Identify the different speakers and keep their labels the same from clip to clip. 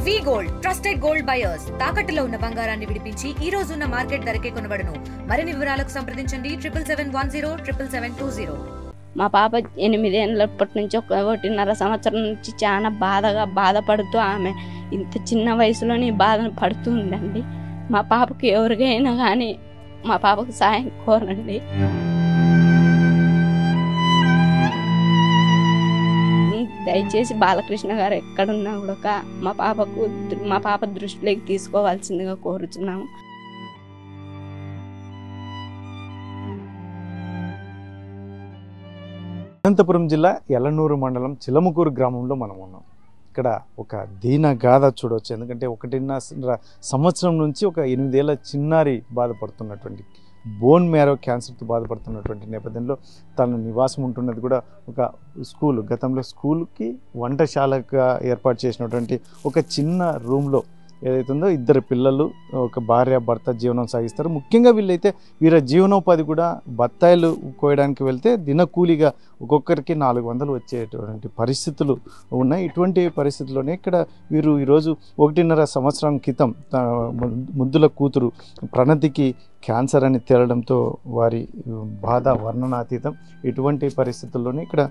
Speaker 1: వి gold trusted gold buyers తాకట్టులో ఉన్న బంగారాన్ని విడిపించి ఈ రోజు ఉన్న మార్కెట్ ధరకే కొనబడును. మరిన్ని వివరాలకు సంప్రదించండి 77107720.
Speaker 2: మా పాప 8 ఏళ్ళప్పటి నుంచి 1.5 సంవత్సరం నుంచి చాలా బాధపడుతూ ఆమె ఇంత చిన్న వయసులోనే బాధ పడుతూ ఉందండి. మా పాపకి ఎవరికైనా కానీ మా పాపకు సాయం కోరండి. దయచేసి బాలకృష్ణ గారు ఎక్కడున్నా కూడా మా పాప దృష్టిలోకి తీసుకోవాల్సిందిగా కోరుచున్నాము.
Speaker 3: అనంతపురం జిల్లా యలనూరు మండలం చిలముకూరు గ్రామంలో మనం ఉన్నాం. ఇక్కడ ఒక దీన గాథ చూడవచ్చు. ఎందుకంటే 1.5 సంవత్సరం నుంచి ఒక 8 ఏళ్ల చిన్నారి బాధపడుతున్నటువంటి బోన్ మ్యారో క్యాన్సర్తో బాధపడుతున్నటువంటి నేపథ్యంలో తను నివాసం ఉంటున్నది కూడా ఒక స్కూల్. గతంలో స్కూల్కి వంటశాలగా ఏర్పాటు చేసినటువంటి ఒక చిన్న రూమ్లో ఏదైతుందో 2 పిల్లలు, ఒక భార్య భర్త జీవనం సాగిస్తారు. ముఖ్యంగా వీళ్ళ జీవనోపాధి కూడా బత్తాయిలు కోయడానికి వెళ్తే దినకూలిగా ఒక్కొక్కరికి 400 వచ్చేటువంటి పరిస్థితులు ఉన్నాయి. ఇటువంటి పరిస్థితుల్లోనే ఇక్కడ వీరు ఈరోజు 1.5 సంవత్సరం క్రితం ముద్దుల కూతురు ప్రణతికి క్యాన్సర్ అని తేలడంతో వారి బాధ వర్ణనాతీతం. ఇటువంటి పరిస్థితుల్లోనే ఇక్కడ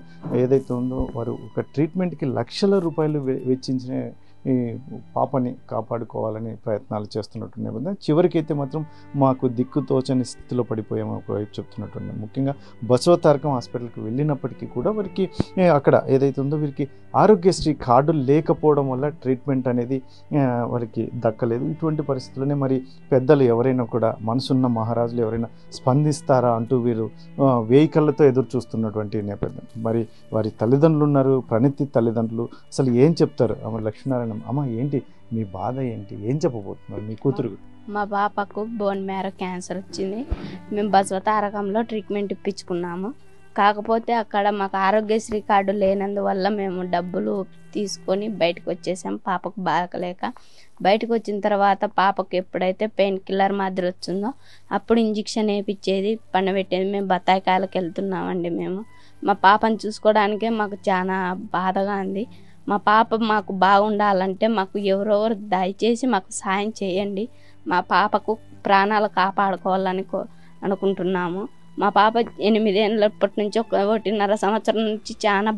Speaker 3: ఏదైతే ఉందో వారు ఒక ట్రీట్మెంట్కి లక్షల రూపాయలు వెచ్చించిన ఈ పాపని కాపాడుకోవాలని ప్రయత్నాలు చేస్తున్నట్టు నేపథ్యం చివరికైతే మాత్రం మాకు దిక్కు తోచని స్థితిలో పడిపోయాము ఒకవైపు చెప్తున్నట్టు. ముఖ్యంగా బసవతారకం హాస్పిటల్కి వెళ్ళినప్పటికీ కూడా వారికి అక్కడ ఏదైతే ఉందో వీరికి ఆరోగ్యశ్రీ కార్డు లేకపోవడం వల్ల ట్రీట్మెంట్ అనేది వారికి దక్కలేదు. ఇటువంటి పరిస్థితుల్లోనే మరి పెద్దలు ఎవరైనా కూడా మనసున్న మహారాజులు ఎవరైనా స్పందిస్తారా అంటూ వీరు వేయికళ్ళతో ఎదురు చూస్తున్నటువంటి నేపథ్యం. మరి వారి తల్లిదండ్రులు ఉన్నారు, ప్రణతి తల్లిదండ్రులు అసలు ఏం చెప్తారు? అమ్మ లక్ష్మీనారాయణ, అమ్మ ఏంటి మీ బాధ ఏంటి, ఏం చెప్పబోతున్నారు మీ కూతురు?
Speaker 2: మా పాపకు బోన్ మ్యారో క్యాన్సర్ వచ్చింది. మేము బసవతారకంలో ట్రీట్మెంట్ ఇప్పించుకున్నాము. కాకపోతే అక్కడ మాకు ఆరోగ్యశ్రీ కార్డు లేనందువల్ల మేము డబ్బులు తీసుకొని బయటకు వచ్చేసాం. పాపకు బాగలేక బయటకు వచ్చిన తర్వాత పాపకు ఎప్పుడైతే పెయిన్ కిల్లర్ మాదిరి వచ్చిందో అప్పుడు ఇంజక్షన్ వేయించేది, పండబెట్టేది. మేము బత్తాయికాయలకు వెళ్తున్నామండి. మేము మా పాపను చూసుకోవడానికే మాకు చాలా బాధగా ఉంది. మా పాప మాకు బాగుండాలంటే మాకు ఎవరెవరు దయచేసి మాకు సాయం చేయండి. మా పాపకు ప్రాణాలు కాపాడుకోవాలని అనుకుంటున్నాము. మా పాప 8 ఏళ్ళప్పటి నుంచి 1.5 సంవత్సరం నుంచి చాలా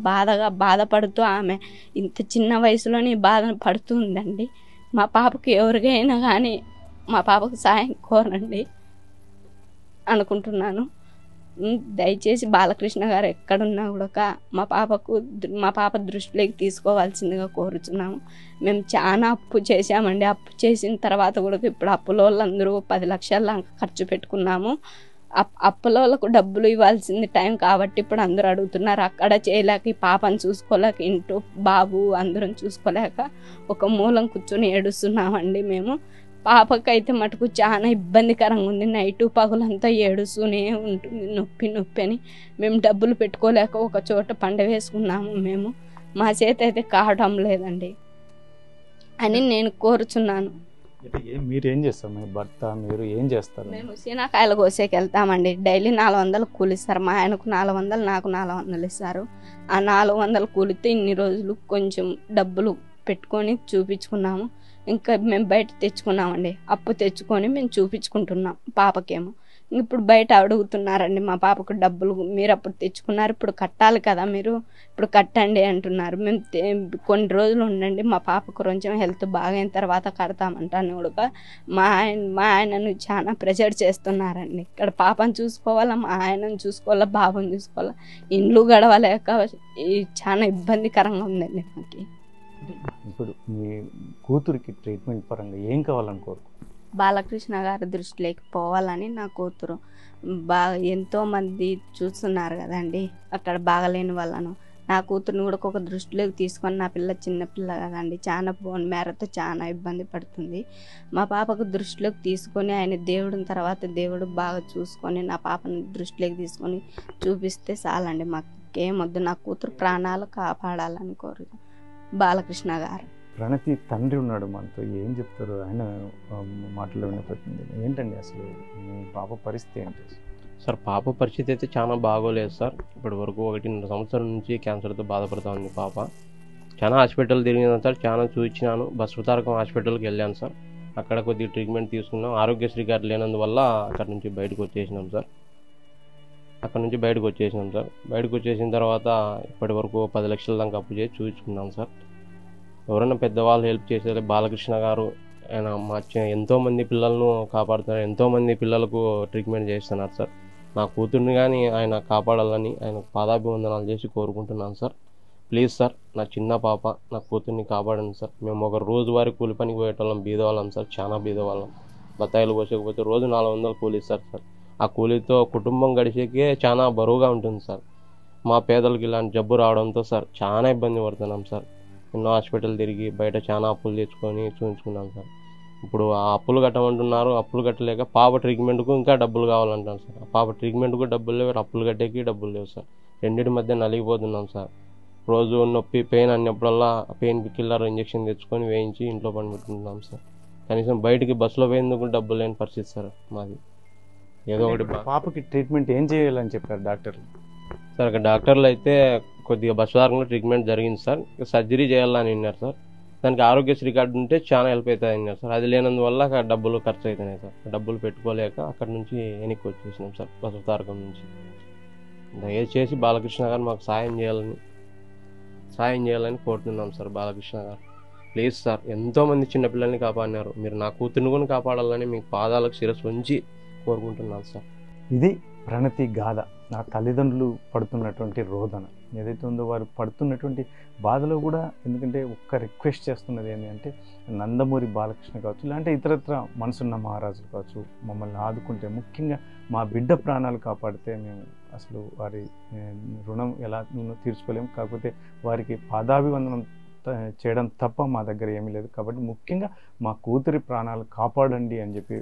Speaker 2: బాధపడుతూ ఆమె ఇంత చిన్న వయసులోనే బాధ పడుతూ ఉందండి. మా పాపకు ఎవరికైనా కానీ మా పాపకు సాయం కోరండి అనుకుంటున్నాను. దయచేసి బాలకృష్ణ గారు ఎక్కడున్నా కూడా మా పాప దృష్టిలోకి తీసుకోవాల్సిందిగా కోరుచున్నాము. మేము చాలా అప్పు చేసామండి. అప్పు చేసిన తర్వాత కూడా ఇప్పుడు అప్పులోళ్ళందరూ 10 లక్షల ఖర్చు పెట్టుకున్నాము. అప్పులోళ్ళకు డబ్బులు ఇవ్వాల్సింది టైం కాబట్టి ఇప్పుడు అందరూ అడుగుతున్నారు. అక్కడ చేయలేక ఈ పాపను చూసుకోలేక ఇంటూ బాబు అందరం చూసుకోలేక ఒక మూలం కూర్చొని ఏడుస్తున్నామండి. మేము పాపకైతే మటుకు చాలా ఇబ్బందికరంగా ఉంది. నైటు పగులంతా ఏడుస్తూనే ఉంటుంది, నొప్పి అని. మేము డబ్బులు పెట్టుకోలేక ఒక చోట పండ వేసుకున్నాము. మేము మా చేత అయితే కావడం లేదండి అని నేను కోరుచున్నాను.
Speaker 3: మీరేం చేస్తారు? మీ భర్త మీరు ఏం చేస్తారు?
Speaker 2: మేము సీనాకాయలు కోసేకి వెళ్తామండి. డైలీ 400 కూలిస్తారు. మా ఆయనకు 400, నాకు 400 ఇస్తారు. ఆ 400 కూలితే ఇన్ని రోజులు కొంచెం డబ్బులు పెట్టుకొని చూపించుకున్నాము. ఇంకా మేము బయట తెచ్చుకున్నామండి. అప్పు తెచ్చుకొని మేము చూపించుకుంటున్నాం. పాపకేమో ఇప్పుడు బయట అడుగుతున్నారండి మా పాపకు డబ్బులు. మీరు అప్పుడు తెచ్చుకున్నారు, ఇప్పుడు కట్టాలి కదా, మీరు ఇప్పుడు కట్టండి అంటున్నారు. మేము కొన్ని రోజులు ఉండండి, మా పాపకు కొంచెం హెల్త్ బాగైన తర్వాత కడతామంటాను కూడా మా ఆయనను చాలా ప్రెషర్ చేస్తున్నారండి. ఇక్కడ పాపను చూసుకోవాలా, మా ఆయనను చూసుకోవాలా, బాబుని చూసుకోవాలా, ఇండ్లు గడవలేక చాలా ఇబ్బందికరంగా ఉందండి మాకు.
Speaker 3: ఇప్పుడు మీ కూతురికి ట్రీట్మెంట్ పరంగా ఏం కావాలని కోరుకు?
Speaker 2: బాలకృష్ణ గారి దృష్టిలోకి పోవాలని నా కూతురు. ఎంతోమంది చూస్తున్నారు కదండి అక్కడ బాగలేని వాళ్ళను. నా కూతురుని కూడా ఒక దృష్టిలోకి తీసుకొని, నా పిల్ల చిన్నపిల్ల కదండి, చాలా బోన్ మ్యారోతో చాలా ఇబ్బంది పడుతుంది. మా పాపకు దృష్టిలోకి తీసుకొని ఆయన దేవుడిని తర్వాత దేవుడు బాగా చూసుకొని నా పాపని దృష్టిలోకి తీసుకొని చూపిస్తే చాలండి. మాకు ఏమొద్దు, నా కూతురు ప్రాణాలు కాపాడాలని కోరు బాలకృష్ణ గారు.
Speaker 3: ప్రణతి తండ్రి ఉన్నాడు మనతో, ఏం చెప్తారు? ఆయన మాటలు వినే ప్రయత్నం ఏంటండి అసలు మీ పాప పరిస్థితి ఏంటి?
Speaker 4: సార్ పాప పరిస్థితి అయితే చాలా బాగోలేదు సార్. ఇప్పటి వరకు 1.5 సంవత్సరం నుంచి క్యాన్సర్తో బాధపడుతూ ఉంది పాప. చాలా హాస్పిటల్ తిరిగినాను సార్, చాలా చూపించినాను. బసవతారకం హాస్పిటల్కి వెళ్ళాను సార్. అక్కడ కొద్దిగా ట్రీట్మెంట్ తీసుకున్నాం. ఆరోగ్యశ్రీ కార్డు లేనందువల్ల అక్కడ నుంచి బయటకు వచ్చేసినాం సార్. బయటకు వచ్చేసిన తర్వాత ఇప్పటి వరకు 10 లక్షల దాకా అప్పు చేసి చూపించుకున్నాం సార్. ఎవరైనా పెద్దవాళ్ళు హెల్ప్ చేసేది బాలకృష్ణ గారు, ఆయన మా ఎంతోమంది పిల్లలను కాపాడుతున్నారు, ఎంతోమంది పిల్లలకు ట్రీట్మెంట్ చేస్తున్నారు సార్. నా కూతుర్ని కానీ ఆయన కాపాడాలని ఆయన పాదాభివందనాలు చేసి కోరుకుంటున్నాను సార్. ప్లీజ్ సార్, నా చిన్న పాప, నా కూతుర్ని కాపాడండి సార్. మేము ఒక రోజువారీ కూలి పనికి పోయేటోళ్ళం, బీదవాళ్ళం సార్, చాలా బీదవాళ్ళం. బత్తాయిలు పోసేకపోతే రోజు 400 కూలి ఇస్తారు సార్. ఆ కూలీతో కుటుంబం గడిచేకే చాలా బరువుగా ఉంటుంది సార్. మా పేదలకు ఇలాంటి జబ్బు రావడంతో సార్ చాలా ఇబ్బంది పడుతున్నాం సార్. ఎన్నో హాస్పిటల్ తిరిగి బయట చాలా అప్పులు తెచ్చుకొని చూపించుకున్నాం సార్. ఇప్పుడు ఆ అప్పులు కట్టమంటున్నారు. అప్పులు కట్టలేక పాప ట్రీట్మెంట్కు ఇంకా డబ్బులు కావాలంటారు సార్. ఆ పాప ట్రీట్మెంట్కు డబ్బులు లేవు, అప్పులు కట్టేకి డబ్బులు లేవు సార్. రెండింటి మధ్య నలిగిపోతున్నాం సార్. రోజు నొప్పి, పెయిన్ అన్నప్పుడల్లా పెయిన్ కిల్లర్ ఇంజక్షన్ తెచ్చుకొని వేయించి ఇంట్లో పని పెట్టుకుంటున్నాం సార్. కనీసం బయటికి బస్సులో పోయేందుకు డబ్బులు లేని పరిస్థితి సార్ మాది. ఏదో ఒకటి
Speaker 3: పాపకి ట్రీట్మెంట్ ఏం చేయాలని చెప్పారు డాక్టర్లు?
Speaker 4: సార్ అక్కడ డాక్టర్లు అయితే కొద్దిగా బస్సుదారంలో ట్రీట్మెంట్ జరిగింది సార్. సర్జరీ చేయాలని విన్నారు సార్. దానికి ఆరోగ్యశ్రీ కార్డు ఉంటే చాలా హెల్ప్ అవుతుంది అన్నారు సార్. అది లేనందువల్ల డబ్బులు ఖర్చు అవుతున్నాయి సార్. డబ్బులు పెట్టుకోలేక అక్కడ నుంచి వెనక్కి వచ్చేసినాం సార్, బసవతారకం నుంచి. దయచేసి బాలకృష్ణ గారు మాకు సాయం చేయాలని కోరుతున్నాం సార్. బాలకృష్ణ గారు ప్లీజ్ సార్, ఎంతోమంది చిన్నపిల్లల్ని కాపాడినారు. మీరు నా కూతుర్ని కూడా కాపాడాలని మీ పాదాలకు శిరస్సు ఉంచి కోరుకుంటున్నాను సార్.
Speaker 3: ఇది ప్రణతి గాథ. నా తల్లిదండ్రులు పడుతున్నటువంటి రోదన ఏదైతే ఉందో, వారు పడుతున్నటువంటి బాధలో కూడా, ఎందుకంటే ఒక్క రిక్వెస్ట్ చేస్తున్నది ఏంటి అంటే, నందమూరి బాలకృష్ణ కావచ్చు, ఇలాంటి ఇతరత్ర మనసున్న మహారాజులు కావచ్చు, మమ్మల్ని ఆదుకుంటే, ముఖ్యంగా మా బిడ్డ ప్రాణాలు కాపాడితే మేము అసలు వారి రుణం ఎలా తీర్చుకోలేము. కాకపోతే వారికి పాదాభివందనం చేయడం తప్ప మా దగ్గర ఏమీ లేదు. కాబట్టి ముఖ్యంగా మా కూతురి ప్రాణాలు కాపాడండి అని చెప్పి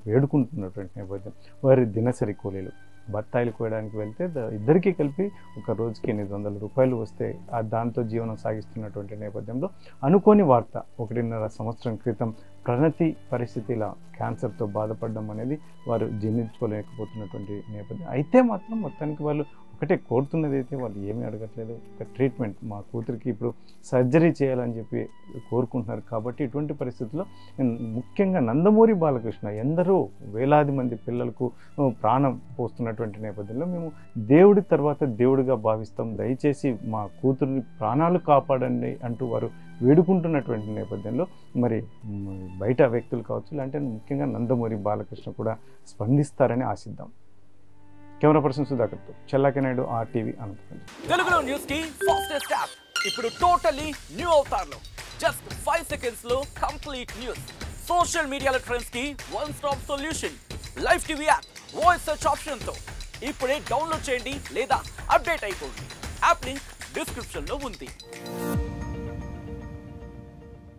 Speaker 3: వేడుకుంటున్నటువంటి నేపథ్యం. వారి దినసరి కూలీలు బత్తాయిలు కోయడానికి వెళ్తే ఇద్దరికీ కలిపి ఒక రోజుకి 800 రూపాయలు వస్తే దాంతో జీవనం సాగిస్తున్నటువంటి నేపథ్యంలో అనుకోని వార్త 1.5 సంవత్సరం క్రితం ప్రణతి పరిస్థితి ఇలా క్యాన్సర్తో బాధపడడం అనేది వారు జీర్ణించుకోలేకపోతున్నటువంటి నేపథ్యం. అయితే మాత్రం మొత్తానికి వాళ్ళు ఒకటే కోరుతున్నది, అయితే వాళ్ళు ఏమీ అడగట్లేదు, ఒక ట్రీట్మెంట్. మా కూతురికి ఇప్పుడు సర్జరీ చేయాలని చెప్పి కోరుకుంటున్నారు. కాబట్టి ఇటువంటి పరిస్థితుల్లో ముఖ్యంగా నందమూరి బాలకృష్ణ ఎందరో వేలాది మంది పిల్లలకు ప్రాణం పోస్తున్నటువంటి నేపథ్యంలో మేము దేవుడి తర్వాత దేవుడిగా భావిస్తాం, దయచేసి మా కూతురిని ప్రాణాలు కాపాడండి అంటూ వారు వేడుకుంటున్నటువంటి నేపథ్యంలో మరి బయట వ్యక్తులు కావచ్చు, ఇలాంటి ముఖ్యంగా నందమూరి బాలకృష్ణ కూడా స్పందిస్తారని ఆశిద్దాం. కెమెరా పర్సన్ సుధాకర్తో చెల్లాకి నాయుడు, RTV అనంతపురం.
Speaker 5: తెలుగులో న్యూస్ కి ఫాస్టెస్ట్ యాప్ ఇప్పుడు టోటలీ న్యూ అవతార్లో జస్ట్ 5 seconds లో కంప్లీట్ న్యూస్. సోషల్ మీడియాలో ట్రెండ్స్ కి one stop solution. Live TV app voice search option తో ఇప్పుడే డౌన్లోడ్ చేయండి లేదా అప్డేట్ అయిపోండి. యాప్ లింక్ డిస్క్రిప్షన్ లో ఉంది.